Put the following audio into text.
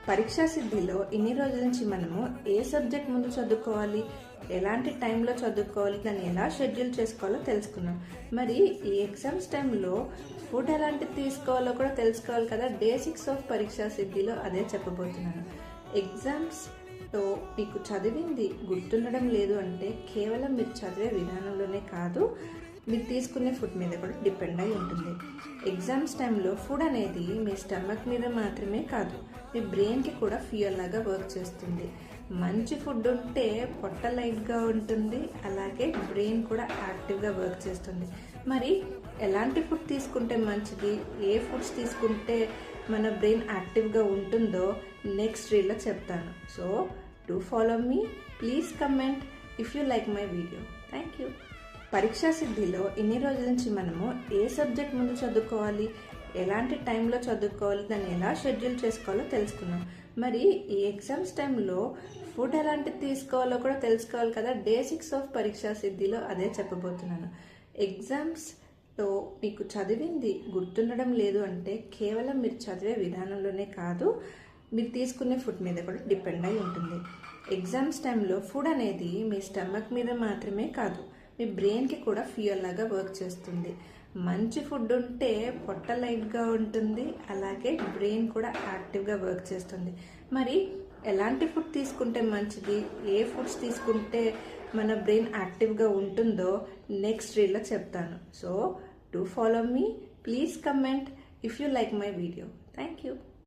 పరీక్షా సిద్ధిలో ఇన్ని రోజుల నుంచి మనము ఏ సబ్జెక్ట్ ముందు చదువుకోవాలి, ఎలాంటి టైంలో చదువుకోవాలి, దాన్ని ఎలా షెడ్యూల్ చేసుకోవాలో తెలుసుకున్నాం. మరి ఈ ఎగ్జామ్స్ టైంలో ఫుడ్ ఎలాంటిది తీసుకోవాలో కూడా తెలుసుకోవాలి కదా. డే 6 ఆఫ్ పరీక్షా సిద్ధిలో అదే చెప్పబోతున్నాను. ఎగ్జామ్స్లో మీకు చదివింది గుర్తుండడం లేదు అంటే కేవలం మీరు చదివే విధానంలోనే కాదు, మీరు తీసుకునే ఫుడ్ మీద కూడా డిపెండ్ అయి ఉంటుంది. ఎగ్జామ్స్ టైంలో ఫుడ్ అనేది మీ స్టమక్ మీద మాత్రమే కాదు, మీ బ్రెయిన్కి కూడా ఫ్యూయల్ లాగా వర్క్ చేస్తుంది. మంచి ఫుడ్ ఉంటే పొట్ట లైట్గా ఉంటుంది, అలాగే బ్రెయిన్ కూడా యాక్టివ్గా వర్క్ చేస్తుంది. మరి ఎలాంటి ఫుడ్ తీసుకుంటే మంచిది, ఏ ఫుడ్స్ తీసుకుంటే మన బ్రెయిన్ యాక్టివ్గా ఉంటుందో నెక్స్ట్ రీల్లో చెప్తాను. So do follow me, please comment if you like my video. Thank you. పరీక్షా సిద్ధిలో ఇన్ని రోజుల నుంచి మనము ఏ సబ్జెక్ట్ ముందు చదువుకోవాలి, ఎలాంటి టైంలో చదువుకోవాలి, దాన్ని ఎలా షెడ్యూల్ చేసుకోవాలో తెలుసుకున్నాం. మరి ఈ ఎగ్జామ్స్ టైంలో ఫుడ్ ఎలాంటిది తీసుకోవాలో కూడా తెలుసుకోవాలి కదా. డే 6 ఆఫ్ పరీక్షా సిద్ధిలో అదే చెప్పబోతున్నాను. ఎగ్జామ్స్లో మీకు చదివింది గుర్తుండడం లేదు అంటే కేవలం మీరు చదివే విధానంలోనే కాదు, మీరు తీసుకునే ఫుడ్ మీద కూడా డిపెండ్ అయి ఉంటుంది. ఎగ్జామ్స్ టైంలో ఫుడ్ అనేది మీ స్టమక్ మీద మాత్రమే కాదు, మీ బ్రెయిన్కి కూడా ఫ్యూయల్ లాగా వర్క్ చేస్తుంది. మంచి ఫుడ్ ఉంటే పొట్ట లైట్గా ఉంటుంది, అలాగే బ్రెయిన్ కూడా యాక్టివ్గా వర్క్ చేస్తుంది. మరి ఎలాంటి ఫుడ్ తీసుకుంటే మంచిది, ఏ ఫుడ్స్ తీసుకుంటే మన బ్రెయిన్ యాక్టివ్గా ఉంటుందో నెక్స్ట్ రీల్లో చెప్తాను. So do follow me, please comment if you like my video. Thank you.